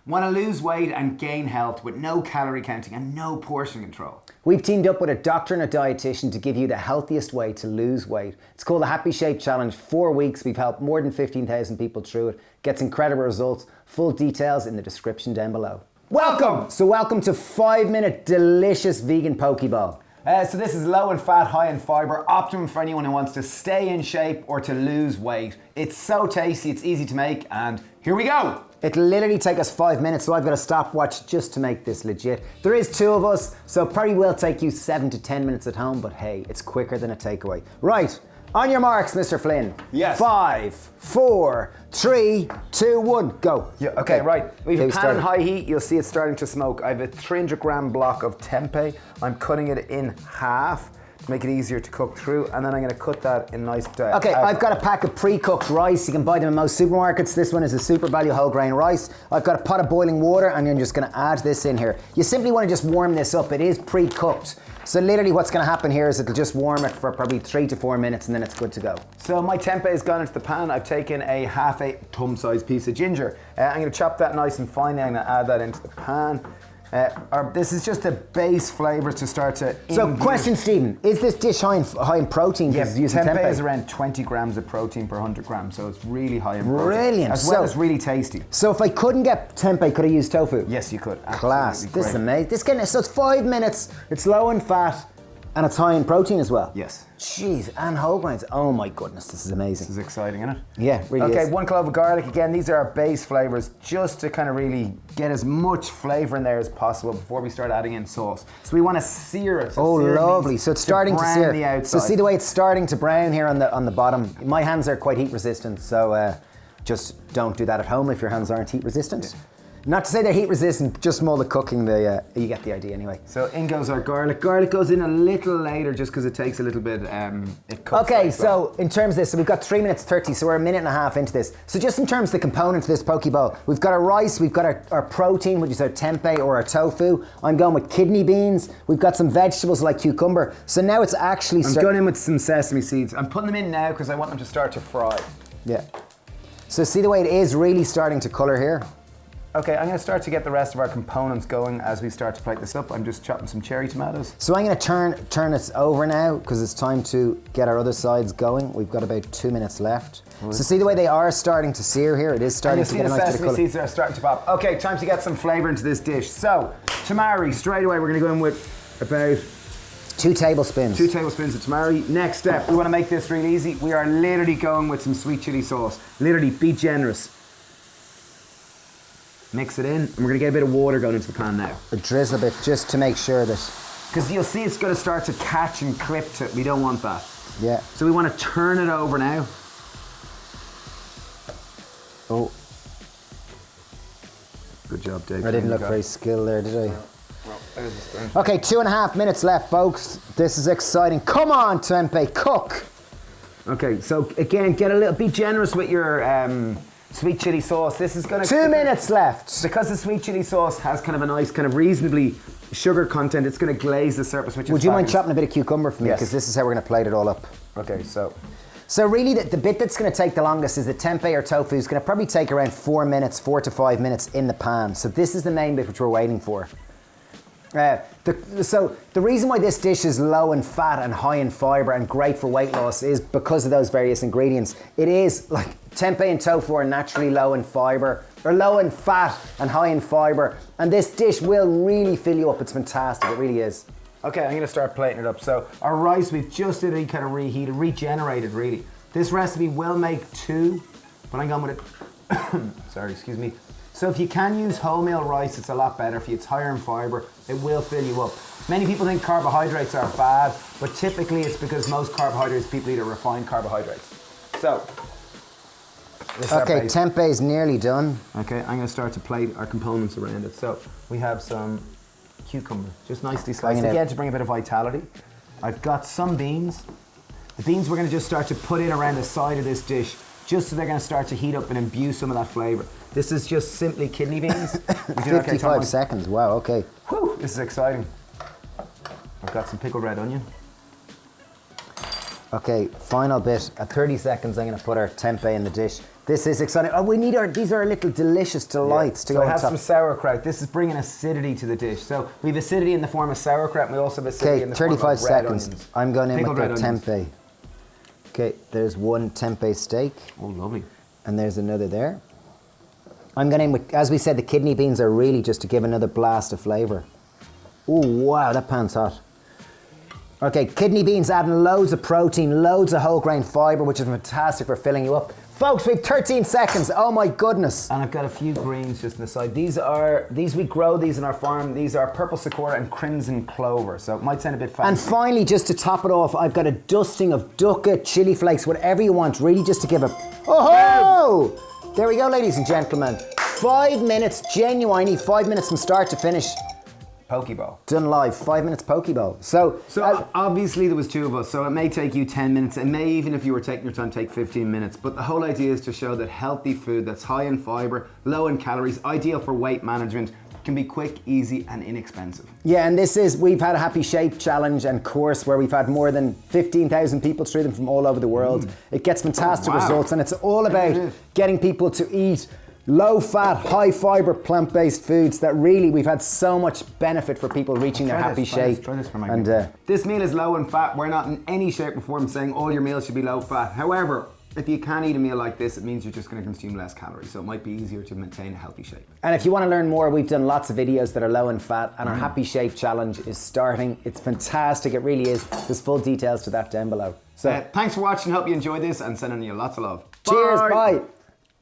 Want to lose weight and gain health with no calorie counting and no portion control? We've teamed up with a doctor and a dietitian to give you the healthiest way to lose weight. It's called the Happy Shape Challenge. 4 weeks, we've helped more than 15,000 people through it. Gets incredible results. Full details in the description down below. Welcome! So welcome to 5-minute delicious vegan Pokeball. So this is low in fat, high in fibre, optimum for anyone who wants to stay in shape or to lose weight. It's so tasty, it's easy to make, and here we go! It'll literally take us 5 minutes, so I've got a stopwatch just to make this legit. There is 2 of us, so it probably will take you 7 to 10 minutes at home, but hey, it's quicker than a takeaway. Right, on your marks, Mr. Flynn. Yes. 5, 4, 3, 2, 1, go. Yeah, okay, right. We have a pan started. on high heat. You'll see it starting to smoke. I have a 300 gram block of tempeh. I'm cutting it in half to make it easier to cook through, and then I'm going to cut that in nice. Okay, I've got a pack of pre-cooked rice. You can buy them in most supermarkets. This one is a super value whole grain rice. I've got a pot of boiling water, and I'm just going to add this in here. You simply want to just warm this up. It is pre-cooked. So literally what's going to happen here is it'll just warm it for probably 3 to 4 minutes, and then it's good to go. So my tempeh has gone into the pan. I've taken a half a thumb size piece of ginger. I'm going to chop that nice and fine. I'm going to add that into the pan. This is just a base flavour to start to So question, Stephen, is this dish high in protein? Yes, tempeh is around 20 grams of protein per 100 grams, so it's really high in protein. Brilliant. As well as really tasty. So if I couldn't get tempeh, could I use tofu? Yes, you could. Class. Absolutely This is great. amazing. So it's 5 minutes, it's low in fat, and it's high in protein as well. Yes. Jeez, and whole grains. Oh my goodness, this is amazing. This is exciting, isn't it? Yeah, really Okay, is. 1 clove of garlic. Again, these are our base flavours, just to kind of really get as much flavour in there as possible before we start adding in sauce. So we want to sear it. So Oh, sear lovely. means So it's starting to brown sear. the outside. So see the way it's starting to brown here on the bottom. My hands are quite heat resistant, so just don't do that at home if your hands aren't heat resistant. Yeah. Not to say they're heat resistant, just more the cooking, you get the idea anyway. So in goes our garlic. Garlic goes in a little later just because it takes a little bit, it cooks. Okay, like well. so in terms of this, so we've got 3 minutes 30, so we're a minute and a half into this. So just in terms of the components of this poke bowl, we've got our rice, we've got our protein, which is our tempeh or our tofu. I'm going with kidney beans. We've got some vegetables like cucumber. So now it's actually... I'm going in with some sesame seeds. I'm putting them in now because I want them to start to fry. Yeah. So see the way it is really starting to colour here? Okay, I'm going to start to get the rest of our components going as we start to plate this up. I'm just chopping some cherry tomatoes. So I'm going to turn this over now because it's time to get our other sides going. We've got about 2 minutes left. So see the way they are starting to sear here? It is starting to get a nice bit of sesame colour. seeds are starting to pop. Okay, time to get some flavour into this dish. So, tamari, straight away we're going to go in with about 2 tablespoons. 2 tablespoons of tamari. Next step, we want to make this real easy. We are literally going with some sweet chili sauce. Literally, be generous. Mix it in, and we're going to get a bit of water going into the pan now. A drizzle bit just to make sure that... Because you'll see it's going to start to catch and clip to it. We don't want that. Yeah. So we want to turn it over now. Oh. Good job, Dave. I didn't look very skilled there, did I? Well, there's the spoon. Okay, 2.5 minutes left, folks. This is exciting. Come on, tempeh, cook. Okay, so again, be generous with your sweet chili sauce. This is going to... 2 minutes left. Because the sweet chili sauce has kind of a nice, kind of reasonably sugar content, it's going to glaze the surface, which is Would you mind fabulous. chopping a bit of cucumber for me? Yes. Because this is how we're going to plate it all up. Okay, so... So really, the bit that's going to take the longest is the tempeh or tofu. It's going to probably take around 4 to 5 minutes in the pan. So this is the main bit which we're waiting for. So the reason why this dish is low in fat and high in fibre and great for weight loss is because of those various ingredients. It is like tempeh and tofu are naturally low in fibre, or low in fat and high in fibre, and this dish will really fill you up. It's fantastic, it really is. Okay, I'm going to start plating it up. So our rice, we've just literally kind of reheated, regenerated really. This recipe will make 2, but I'm going with it. Sorry, excuse me. So if you can use wholemeal rice, it's a lot better for you. It's higher in fibre. It will fill you up. Many people think carbohydrates are bad, but typically it's because most carbohydrates, people eat are refined carbohydrates. So, okay, tempeh is nearly done. Okay, I'm going to start to plate our components around it. So we have some cucumber, just nicely sliced again to bring a bit of vitality. I've got some beans. The beans we're going to just start to put in around the side of this dish, just so they're going to start to heat up and imbue some of that flavour. This is just simply kidney beans. 55 seconds, wow, okay. Whew, this is exciting. I've got some pickled red onion. Okay, final bit. At 30 seconds, I'm going to put our tempeh in the dish. This is exciting. Oh, these are little delicious delights to go So on I have top. some sauerkraut. This is bringing acidity to the dish. So we have acidity in the form of sauerkraut, and we also have acidity in the form of 35 red seconds. onions. I'm going in Pickled with red the onions. tempeh. Okay, there's one tempeh steak. Oh, lovely. And there's another there. I'm going in with, as we said, the kidney beans are really just to give another blast of flavour. Oh, wow, that pan's hot. Okay, kidney beans adding loads of protein, loads of whole grain fibre, which is fantastic for filling you up. Folks, we have 13 seconds. Oh my goodness. And I've got a few greens just on the side. These we grow these in our farm. These are purple sakura and crimson clover. So it might sound a bit fancy. And finally, just to top it off, I've got a dusting of dukkha, chili flakes, whatever you want, really just to give a... Oh ho! There we go, ladies and gentlemen. 5 minutes, genuinely 5 minutes from start to finish. Poke bowl. Done live, 5 minutes poke bowl. So Obviously there was two of us, so it may take you 10 minutes. It may, even if you were taking your time, take 15 minutes. But the whole idea is to show that healthy food that's high in fibre, low in calories, ideal for weight management, can be quick, easy and inexpensive. yeah, and we've had a Happy Shape challenge and course where we've had more than 15,000 people through them from all over the world. It gets fantastic results, and it's all about getting people to eat low-fat, high-fibre, plant-based foods that really we've had so much benefit for people reaching their happy shape. Try this for my and This meal is low in fat. We're not in any shape or form saying all your meals should be low fat. However, if you can eat a meal like this, it means you're just going to consume less calories. So it might be easier to maintain a healthy shape. and if you want to learn more, we've done lots of videos that are low in fat, and our Happy Shape challenge is starting. It's fantastic, it really is. There's full details to that down below. So Thanks for watching. Hope you enjoyed this and sending you lots of love. cheers, bye.